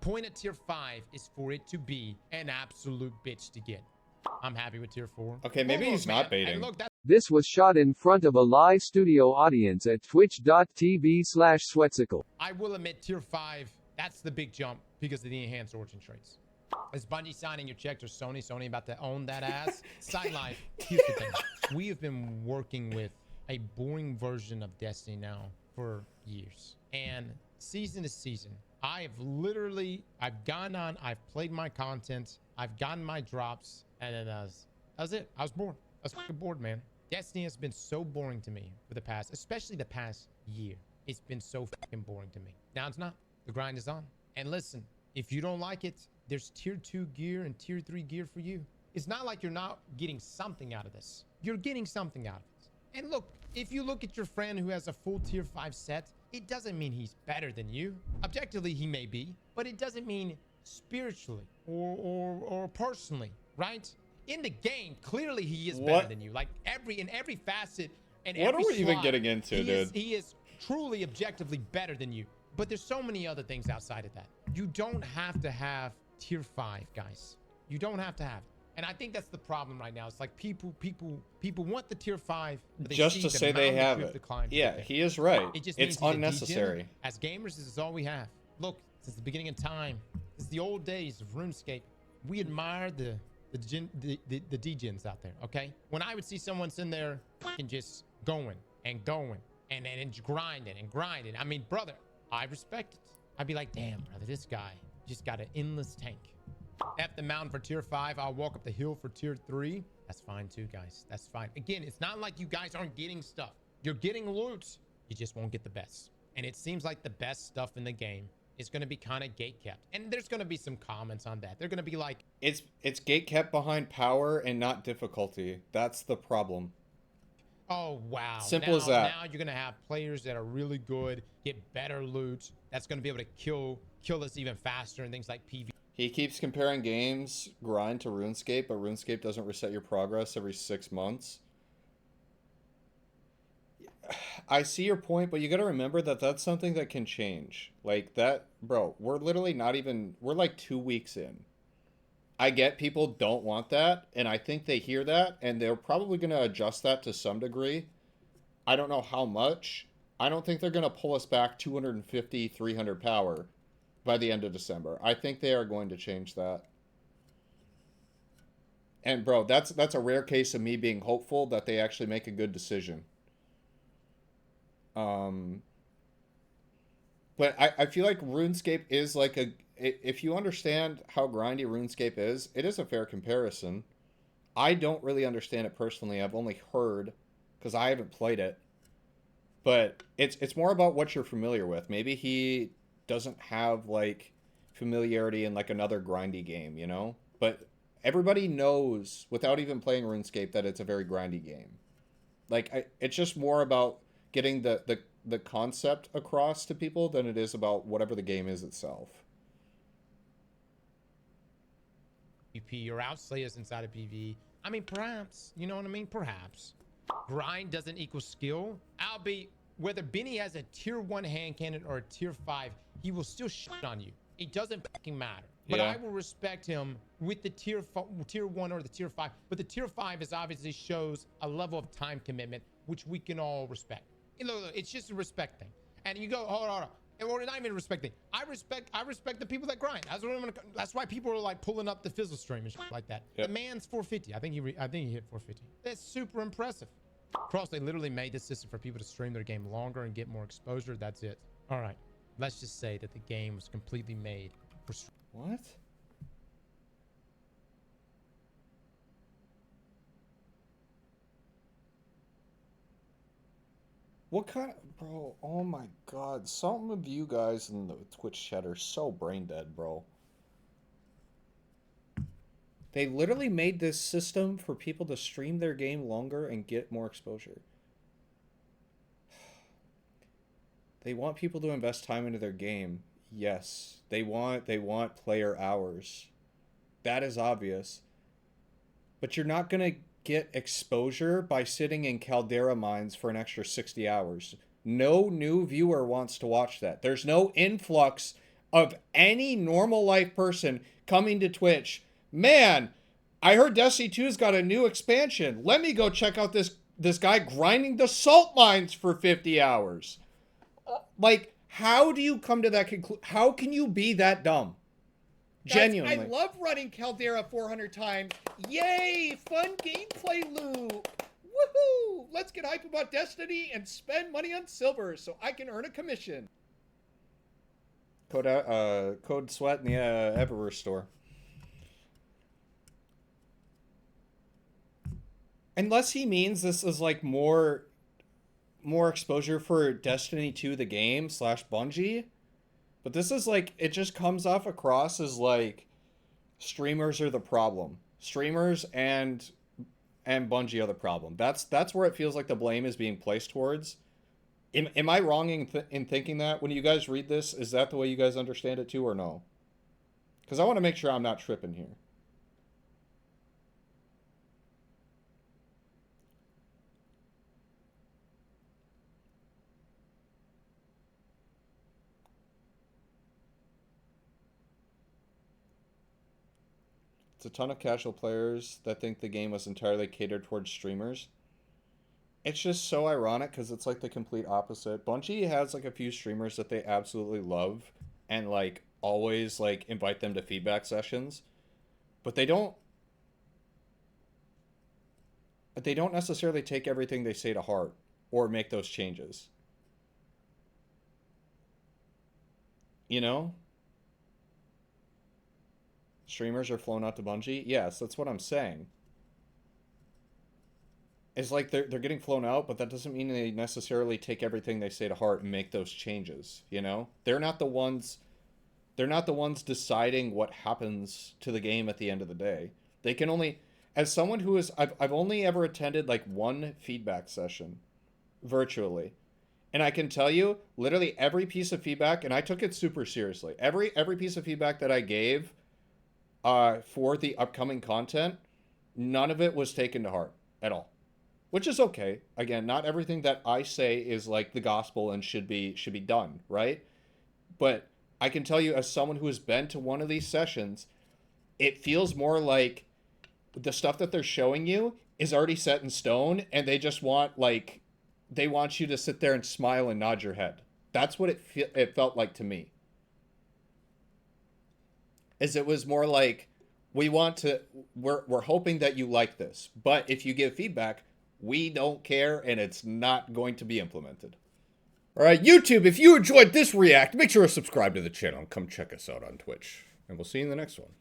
point of tier 5 is for it to be an absolute bitch to get. I'm happy with tier 4. Okay, maybe he's not baiting. And look, This was shot in front of a live studio audience at twitch.tv/Sweatcicle. I will admit tier 5, that's the big jump because of the enhanced origin traits. Is Bungie signing your check to Sony? Sony about to own that ass? Side life, here's the thing. We have been working with a boring version of Destiny now for years. And season to season, I've gone on, I've played my content, I've gotten my drops, and then that was it. I was bored. I was fucking bored, man. Destiny has been so boring to me for the past, especially the past year. It's been so fucking boring to me. Now it's not. The grind is on. And listen, if you don't like it, there's tier 2 gear and tier 3 gear for you. It's not like you're not getting something out of this. You're getting something out of it. And look, if you look at your friend who has a full tier 5 set, it doesn't mean he's better than you. Objectively, he may be, but it doesn't mean spiritually or personally, right? In the game, clearly he is better than you. Like in every facet and what every are we slot, even getting into, dude? He is truly objectively better than you. But there's so many other things outside of that. You don't have to have tier 5, guys. You don't have to have it. And I think that's the problem right now. It's like people want the tier 5 just to say they have it. Yeah, he is right. It's unnecessary. As gamers, this is all we have. Look, since the beginning of time, since the old days of RuneScape, we admire the degens out there. Okay, when I would see someone sitting there and just going and grinding, I mean, brother, I respect it. I'd be like, damn, brother, this guy just got an endless tank. F the mountain for tier 5. I'll walk up the hill for tier 3. That's fine too, guys. That's fine. Again, it's not like you guys aren't getting stuff. You're getting loot. You just won't get the best. And it seems like the best stuff in the game is going to be kind of gate kept. And there's going to be some comments on that. They're going to be like, it's gate kept behind power and not difficulty. That's the problem. Oh, wow. Simple as that. Now you're going to have players that are really good, get better loot. That's going to be able to kill us even faster and things like PV. He keeps comparing games grind to RuneScape, but RuneScape doesn't reset your progress every 6 months. I see your point, but you got to remember that that's something that can change. Like that, bro, we're literally we're like 2 weeks in. I get people don't want that, and I think they hear that, and they're probably going to adjust that to some degree. I don't know how much. I don't think they're going to pull us back 250, 300 power by the end of December. I think they are going to change that. And bro, that's a rare case of me being hopeful that they actually make a good decision. But I feel like RuneScape is like if you understand how grindy RuneScape is, it is a fair comparison. I don't really understand it personally. I've only heard because I haven't played it. But it's more about what you're familiar with. Maybe he doesn't have like familiarity in like another grindy game, you know? But everybody knows without even playing RuneScape that it's a very grindy game. Like it's just more about getting the concept across to people than it is about whatever the game is itself. PvP, you're outslayers inside of PvE. I mean, perhaps, you know what I mean? Perhaps. Grind doesn't equal skill. Albeit, whether Benny has a tier 1 hand cannon or a tier 5, he will still shit on you. It doesn't fucking matter. But I will respect him with the tier 1 or the tier 5. But the tier 5 is obviously shows a level of time commitment, which we can all respect. Look, it's just a respect thing. And you go, hold on. Or not even respecting. I respect the people that grind. That's why people are like pulling up the Fizzle stream and shit like that. Yep. The man's 450. I think he hit 450. That's super impressive. Cross, they literally made this system for people to stream their game longer and get more exposure. That's it. All right. Let's just say that the game was completely made for what? What kind of... Bro, oh my god. Some of you guys in the Twitch chat are so brain dead, bro. They literally made this system for people to stream their game longer and get more exposure. They want people to invest time into their game. Yes. They want player hours. That is obvious. But you're not going to get exposure by sitting in Caldera mines for an extra 60 hours. No new viewer wants to watch that. There's no influx of any normal life person coming to Twitch. Man, I heard Destiny 2's got a new expansion. Let me go check out this guy grinding the salt mines for 50 hours. Like, how do you come to that conclusion? How can you be that dumb? Genuinely. Guys, I love running Caldera 400 times. Yay! Fun gameplay loop. Woohoo! Let's get hype about Destiny and spend money on silver so I can earn a commission. Code Sweat in the Eververse store. Unless he means this is like more exposure for Destiny 2 the game / Bungie. But this is like, it just comes off across as like streamers are the problem. Streamers and Bungie are the problem. That's where it feels like the blame is being placed towards. Am I wrong in thinking that? When you guys read this, is that the way you guys understand it too, or no? Because I want to make sure I'm not tripping here. It's a ton of casual players that think the game was entirely catered towards streamers. It's just so ironic because it's like the complete opposite. Bungie has like a few streamers that they absolutely love and like always like invite them to feedback sessions, but they don't necessarily take everything they say to heart or make those changes. You know? Streamers are flown out to Bungie? Yes, that's what I'm saying. It's like they're getting flown out, but that doesn't mean they necessarily take everything they say to heart and make those changes, you know? They're not the ones deciding what happens to the game at the end of the day. They can only, as someone who is, I've only ever attended like one feedback session virtually. And I can tell you, literally every piece of feedback, and I took it super seriously. Every piece of feedback that I gave for the upcoming content, none of it was taken to heart at all, which is okay. Again, not everything that I say is like the gospel and should be done, right? But I can tell you, as someone who has been to one of these sessions, it feels more like the stuff that they're showing you is already set in stone, and they just want they want you to sit there and smile and nod your head. That's what it felt like to me. Is it was more like, we're hoping that you like this, but if you give feedback, we don't care and it's not going to be implemented. All right, YouTube, if you enjoyed this react, make sure to subscribe to the channel and come check us out on Twitch. And we'll see you in the next one.